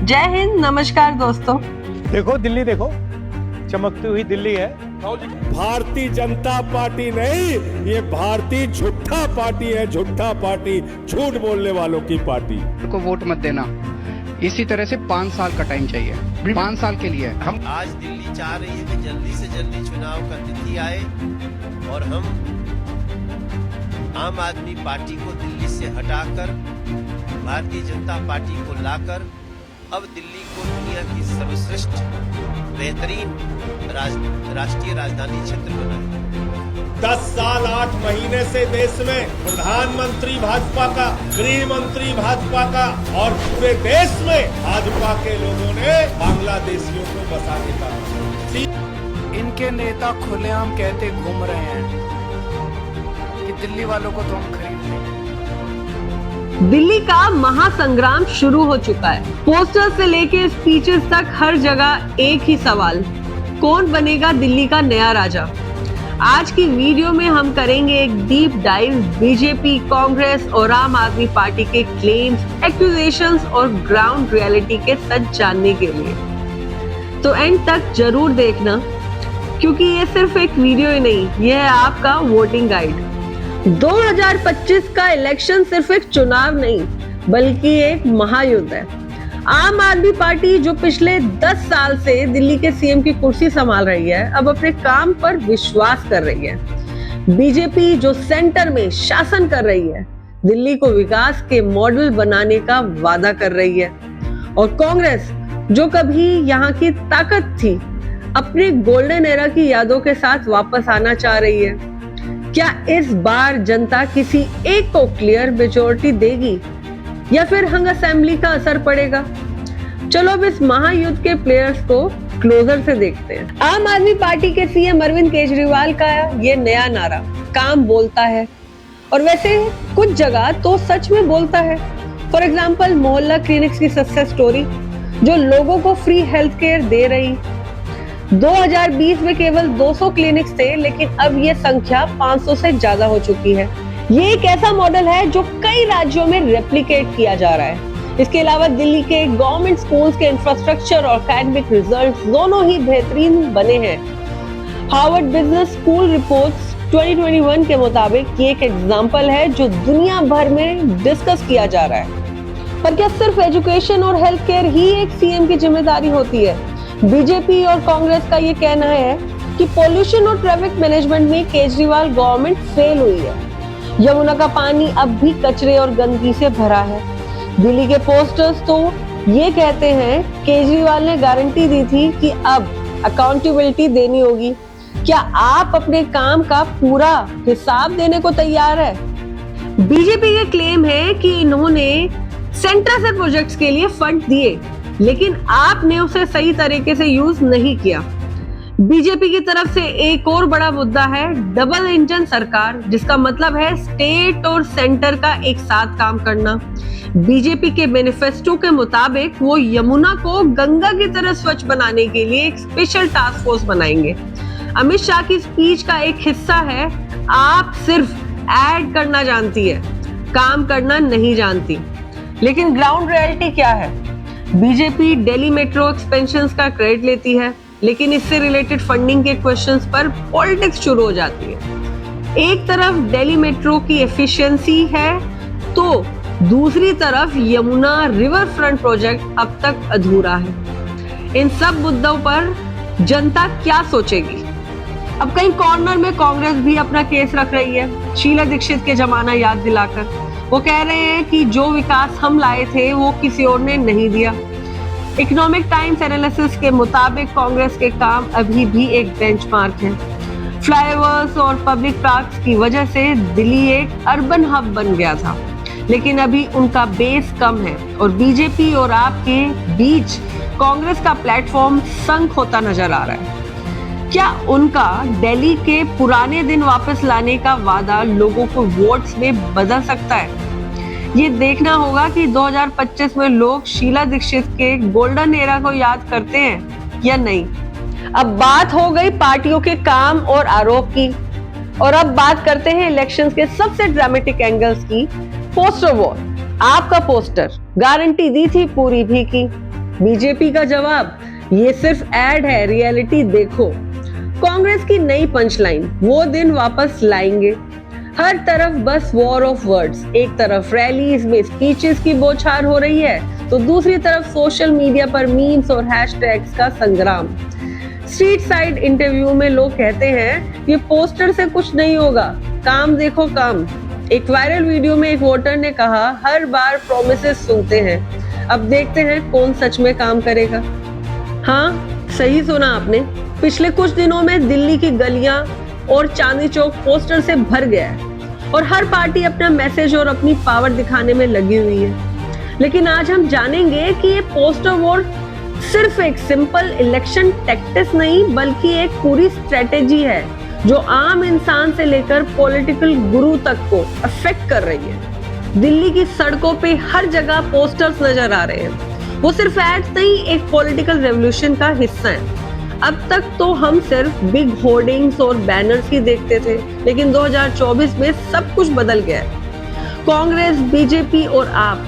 जय हिंद, नमस्कार दोस्तों। देखो दिल्ली, देखो चमकती हुई दिल्ली है। भारतीय जनता पार्टी नहीं, ये भारतीय झूठा पार्टी है, झूठा पार्टी, झूठ बोलने वालों की पार्टी। को वोट मत देना। इसी तरह से 5 साल का टाइम चाहिए, 5 साल के लिए। हम आज दिल्ली चाह रही है कि जल्दी से जल्दी चुनाव का तिथि आए और हम आम आदमी पार्टी को दिल्ली से हटाकर भारतीय जनता पार्टी को लाकर अब दिल्ली को दुनिया की सर्वश्रेष्ठ बेहतरीन राष्ट्रीय राजधानी क्षेत्र बनाए। 10 साल 8 महीने से देश में प्रधानमंत्री भाजपा का, गृह मंत्री भाजपा का और पूरे देश में भाजपा के लोगों ने बांग्लादेशियों को बसाने का। इनके नेता खुलेआम कहते घूम रहे हैं कि दिल्ली वालों को तो हम खरीद लेंगे। दिल्ली का महासंग्राम शुरू हो चुका है। पोस्टर से लेके स्पीचेस तक हर जगह एक ही सवाल, कौन बनेगा दिल्ली का नया राजा। आज की वीडियो में हम करेंगे एक डीप डाइव बीजेपी, कांग्रेस और आम आदमी पार्टी के क्लेम्स, एक्यूजेशंस और ग्राउंड रियलिटी के सच जानने के लिए। तो एंड तक जरूर देखना, क्योंकि ये सिर्फ एक वीडियो ही नहीं, ये है आपका वोटिंग गाइड। 2025 का इलेक्शन सिर्फ एक चुनाव नहीं, बल्कि एक महायुद्ध है। आम आदमी पार्टी जो पिछले 10 साल से दिल्ली के सीएम की कुर्सी संभाल रही है, अब अपने काम पर विश्वास कर रही है। बीजेपी जो सेंटर में शासन कर रही है, दिल्ली को विकास के मॉडल बनाने का वादा कर रही है। और कांग्रेस जो कभी यहाँ की ताकत थी, अपने गोल्डन एरा की यादों के साथ वापस आना चाह रही है। क्या इस बार जनता किसी एक को क्लियर मेजॉरिटी देगी या फिर हंग असेंबली का असर पड़ेगा? चलो अब इस महायुद्ध के प्लेयर्स को क्लोजर से देखते हैं। आम आदमी पार्टी के सीएम अरविंद केजरीवाल का ये नया नारा, काम बोलता है, और वैसे कुछ जगह तो सच में बोलता है। फॉर एग्जाम्पल मोहल्ला क्लिनिक्स की सक्सेस स्टोरी, जो लोगों को फ्री हेल्थ केयर दे रही। 2020 में केवल 200 क्लिनिक्स थे, लेकिन अब ये संख्या 500 से ज्यादा हो चुकी है। ये एक ऐसा मॉडल है जो कई राज्यों में रेप्लिकेट किया जा रहा है। इसके अलावा दिल्ली के गवर्नमेंट स्कूल्स के इंफ्रास्ट्रक्चर और एकेडमिक रिजल्ट्स दोनों ही बेहतरीन बने हैं। हार्वर्ड बिजनेस स्कूल रिपोर्ट्स 2021 के मुताबिक ये एक एग्जाम्पल है जो दुनिया भर में डिस्कस किया जा रहा है। पर क्या सिर्फ एजुकेशन और हेल्थ केयर ही एक सीएम की जिम्मेदारी होती है? बीजेपी और कांग्रेस का ये कहना है कि पॉल्यूशन और ट्रैफिक मैनेजमेंट में केजरीवाल गवर्नमेंट फेल हुई है। यमुना का पानी अब भी कचरे और गंदगी से भरा है। दिल्ली के पोस्टर्स तो ये कहते हैं केजरीवाल ने गारंटी दी थी कि अब अकाउंटेबिलिटी देनी होगी। क्या आप अपने काम का पूरा हिसाब देने को तैयार है? बीजेपी का क्लेम है कि इन्होंने सेंटर से प्रोजेक्ट्स के लिए फंड दिए, लेकिन आपने उसे सही तरीके से यूज नहीं किया। बीजेपी की तरफ से एक और बड़ा मुद्दा है डबल इंजन सरकार, जिसका मतलब है स्टेट और सेंटर का एक साथ काम करना। बीजेपी के मैनिफेस्टो के मुताबिक वो यमुना को गंगा की तरह स्वच्छ बनाने के लिए एक स्पेशल टास्क फोर्स बनाएंगे। अमित शाह की स्पीच का एक हिस्सा है, आप सिर्फ ऐड करना जानती है, काम करना नहीं जानती। लेकिन ग्राउंड रियलिटी क्या है? बीजेपी दिल्ली मेट्रो एक्सपेंशंस का क्रेडिट लेती है, लेकिन इससे रिलेटेड फंडिंग के क्वेश्चंस पर पॉलिटिक्स शुरू हो जाती है। एक तरफ दिल्ली मेट्रो की एफिशिएंसी है, तो दूसरी तरफ यमुना रिवर फ्रंट प्रोजेक्ट अब तक अधूरा है। इन सब मुद्दों पर जनता क्या सोचेगी? अब कहीं कॉर्नर में कांग्रेस भी अपना केस रख रही है, शीला दीक्षित के जमाना याद दिलाकर। वो कह रहे हैं कि जो विकास हम लाए थे वो किसी और ने नहीं दिया। इकोनॉमिक टाइम्स एनालिसिस के मुताबिक कांग्रेस के काम अभी भी एक बेंचमार्क है। फ्लाईओवर्स और पब्लिक पार्क्स की वजह से दिल्ली एक अर्बन हब बन गया था, लेकिन अभी उनका बेस कम है और बीजेपी और आप के बीच कांग्रेस का प्लेटफॉर्म संक होता नजर आ रहा है। क्या उनका दिल्ली के पुराने दिन वापस लाने का वादा लोगों को वोट्स में बदल सकता है? ये देखना होगा कि 2025 में लोग शीला दीक्षित के गोल्डन एरा को याद करते हैं या नहीं। अब बात हो गई पार्टियों के काम और आरोप की, और अब बात करते हैं इलेक्शंस के सबसे ड्रामेटिक एंगल्स की। पोस्टर वॉर, आपका पोस्टर गारंटी दी थी पूरी भी की, बीजेपी का जवाब, ये सिर्फ एड है, रियलिटी देखो। कांग्रेस की नई पंचलाइन, वो दिन वापस लाएंगे। हर तरफ बस वॉर ऑफ वर्ड्स, एक तरफ रैलीज में स्पीचेस की बौछार हो रही है तो दूसरी तरफ सोशल मीडिया पर मीम्स और हैशटैग्स का संग्राम। स्ट्रीट साइड इंटरव्यू में लोग कहते हैं ये पोस्टर से कुछ नहीं होगा, काम देखो काम। एक वायरल वीडियो में एक वोटर ने कहा, हर बार प्रॉमिसेस सुनते हैं, अब देखते हैं कौन सच में काम करेगा। हाँ, सही सुना आपने। पिछले कुछ दिनों में दिल्ली की गलियां और चांदनी चौक पोस्टर से भर गया है और हर पार्टी अपना मैसेज और अपनी पावर दिखाने में लगी हुई है। लेकिन आज हम जानेंगे कि ये पोस्टर वॉर सिर्फ एक सिंपल इलेक्शन टैक्टिक्स नहीं, बल्कि एक पूरी स्ट्रेटेजी है जो आम इंसान से लेकर पॉलिटिकल गुरु तक को अफेक्ट कर रही है। दिल्ली की सड़कों पे हर जगह पोस्टर्स नजर आ रहे हैं। वो सिर्फ एड्स नहीं, एक पॉलिटिकल रेवोल्यूशन का हिस्सा है। अब तक तो हम सिर्फ बिग होर्डिंग्स और बैनर्स ही देखते थे, लेकिन 2024 में सब कुछ बदल गया है। कांग्रेस, बीजेपी और आप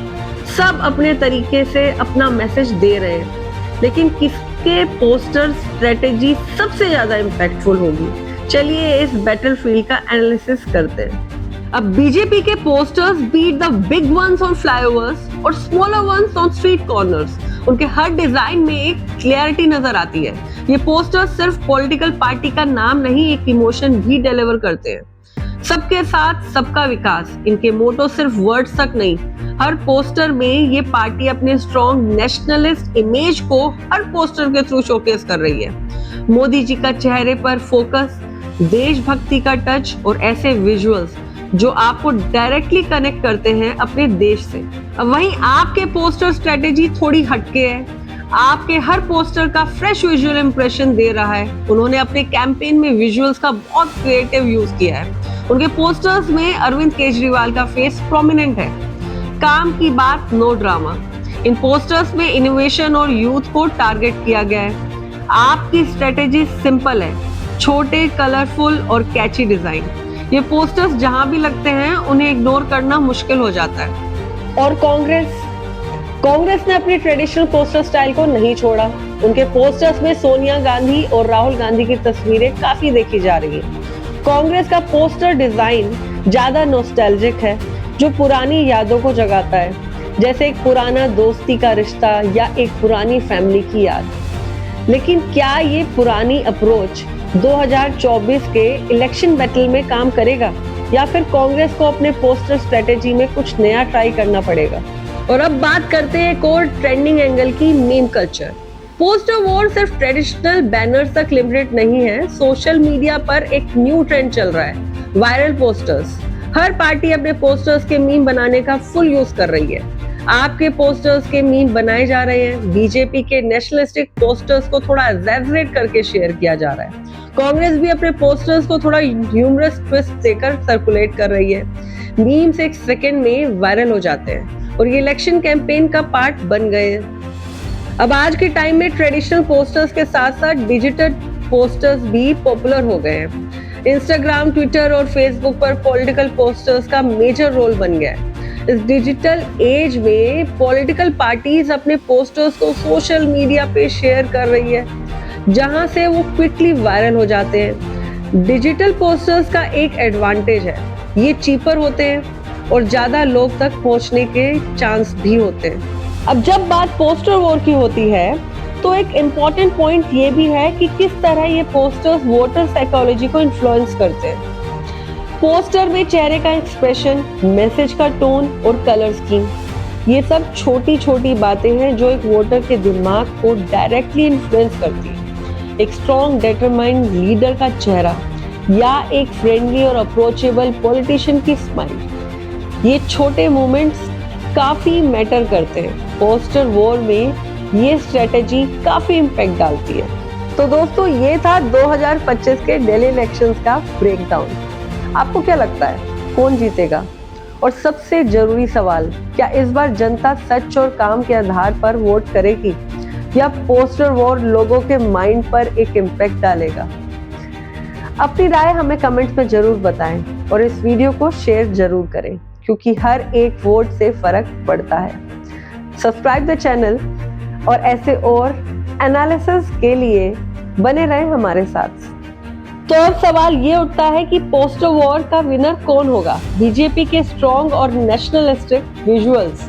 सब अपने तरीके से अपना मैसेज दे रहे हैं, लेकिन किसके पोस्टर स्ट्रेटेजी सबसे ज्यादा इम्पैक्टफुल होगी? चलिए इस बैटलफील्ड का एनालिसिस करते हैं। अब बीजेपी के posters beat the big ones on flyovers और smaller ones on street corners. उनके हर डिजाइन में एक क्लैरिटी नजर आती है। ये पोस्टर्स सिर्फ पॉलिटिकल पार्टी का नाम नहीं, एक इमोशन भी डिलीवर करते हैं। सबके साथ सबका विकास, इनके मोटो सिर्फ वर्ड्स तक नहीं, हर पोस्टर में ये पार्टी अपने स्ट्रॉन्ग नेशनलिस्ट इमेज को हर पोस्टर के थ्रू शोकेस कर रही है। मोदी जी का चेहरे पर फोकस, देशभक्ति का टच और ऐसे विजुअल्स जो आपको डायरेक्टली कनेक्ट करते हैं अपने देश से। अब वहीं आपके पोस्टर स्ट्रेटेजी थोड़ी हटके है। आपके हर पोस्टर का फ्रेश विजुअल इंप्रेशन दे रहा है। उन्होंने अपने कैंपेन में विजुअल्स का बहुत क्रिएटिव यूज किया है। उनके पोस्टर्स में अरविंद केजरीवाल का फेस प्रोमिनेंट है। काम की बात, नो ड्रामा। इन पोस्टर्स में इनोवेशन और यूथ को टारगेट किया गया है। आपकी स्ट्रेटेजी सिंपल है, छोटे, कलरफुल और कैची डिजाइन। ये पोस्टर्स जहां भी लगते हैं उन्हें इग्नोर करना मुश्किल हो जाता है। और कांग्रेस ने अपनी ट्रेडिशनल पोस्टर स्टाइल को नहीं छोड़ा। उनके पोस्टर्स में सोनिया गांधी और राहुल गांधी की तस्वीरें काफी देखी जा रही है। कांग्रेस का पोस्टर डिजाइन ज्यादा नॉस्टैल्जिक है, जो पुरानी यादों को जगाता है, जैसे एक पुराना दोस्ती का रिश्ता या एक पुरानी फैमिली की याद। लेकिन क्या ये पुरानी अप्रोच 2024 के इलेक्शन बैटल में काम करेगा, या फिर कांग्रेस को अपने पोस्टर स्ट्रेटेजी में कुछ नया ट्राई करना पड़ेगा? और अब बात करते हैं एक और ट्रेंडिंग एंगल की, मीम कल्चर। पोस्टर वॉर सिर्फ ट्रेडिशनल बैनर्स तक लिमिटेड नहीं है। सोशल मीडिया पर एक न्यू ट्रेंड चल रहा है, वायरल पोस्टर्स। हर पार्टी अपने पोस्टर्स के मीम बनाने का फुल यूज कर रही है। आपके पोस्टर्स के मीम बनाए जा रहे हैं। बीजेपी के नेशनलिस्टिक पोस्टर्स को थोड़ा एग्जैजरेट करके शेयर किया जा रहा है। कांग्रेस भी अपने पोस्टर्स को थोड़ा ह्यूमरस ट्विस्ट देकर सर्कुलेट कर रही है। मीम्स एक सेकंड में वायरल हो जाते हैं और ये इलेक्शन कैंपेन का पार्ट बन गए हैं। अब आज के टाइम में ट्रेडिशनल पोस्टर्स के साथ साथ डिजिटल पोस्टर्स भी पॉपुलर हो गए हैं। इंस्टाग्राम, ट्विटर और फेसबुक पर पॉलिटिकल पोस्टर्स का मेजर रोल बन गया है। इस डिजिटल एज में पॉलिटिकल पार्टीज अपने पोस्टर्स को सोशल मीडिया पे शेयर कर रही है, जहां से वो क्विकली वायरल हो जाते हैं। डिजिटल पोस्टर्स का एक एडवांटेज है, ये चीपर होते हैं और ज्यादा लोग तक पहुंचने के चांस भी होते हैं। अब जब बात पोस्टर वॉर की होती है तो एक इम्पॉर्टेंट पॉइंट ये भी है कि किस तरह ये पोस्टर्स वोटर साइकोलॉजी को इन्फ्लुएंस करते हैं। पोस्टर में चेहरे का एक्सप्रेशन, मैसेज का टोन और कलर स्कीम, ये सब छोटी छोटी बातें हैं जो एक वोटर के दिमाग को डायरेक्टली इन्फ्लुएंस करती है। एक स्ट्रॉन्ग डिटरमाइंड लीडर का चेहरा या एक फ्रेंडली और अप्रोचेबल पॉलिटिशियन की स्माइल, ये छोटे मोमेंट्स काफी मैटर करते हैं। पोस्टर वॉर में ये स्ट्रेटेजी काफी इम्पैक्ट डालती है। तो दोस्तों, ये था 2025 के दिल्ली इलेक्शंस का ब्रेकडाउन। आपको क्या लगता है कौन जीतेगा? और सबसे जरूरी सवाल, क्या इस बार जनता सच और काम के आधार पर वोट करेगी या पोस्टर वॉर लोगों के माइंड पर एक इम्पैक्ट डालेगा? अपनी राय हमें कमेंट्स में जरूर बताएं और इस वीडियो को शेयर जरूर करें, क्योंकि हर एक वोट से फर्क पड़ता है। Subscribe the channel. और ऐसे और एनालिसिस के लिए बने रहे हमारे साथ। तो अब सवाल ये उठता है कि पोस्टर वॉर का विनर कौन होगा? बीजेपी के स्ट्रॉन्ग और नेशनलिस्टिक विजुअल्स,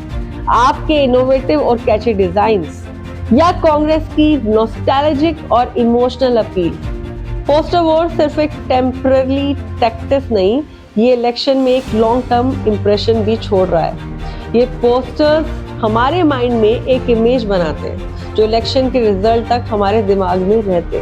आपके इनोवेटिव और कैची डिजाइन्स, या कांग्रेस की नॉस्टैल्जिक और इमोशनल अपील? पोस्टर वॉर सिर्फ एक टेम्पररी टैक्टिस नहीं, ये इलेक्शन में एक लॉन्ग टर्म इंप्रेशन भी छोड़ रहा है। ये पोस्टर्स हमारे माइंड में एक इमेज बनाते हैं जो इलेक्शन के रिजल्ट तक हमारे दिमाग में रहते हैं।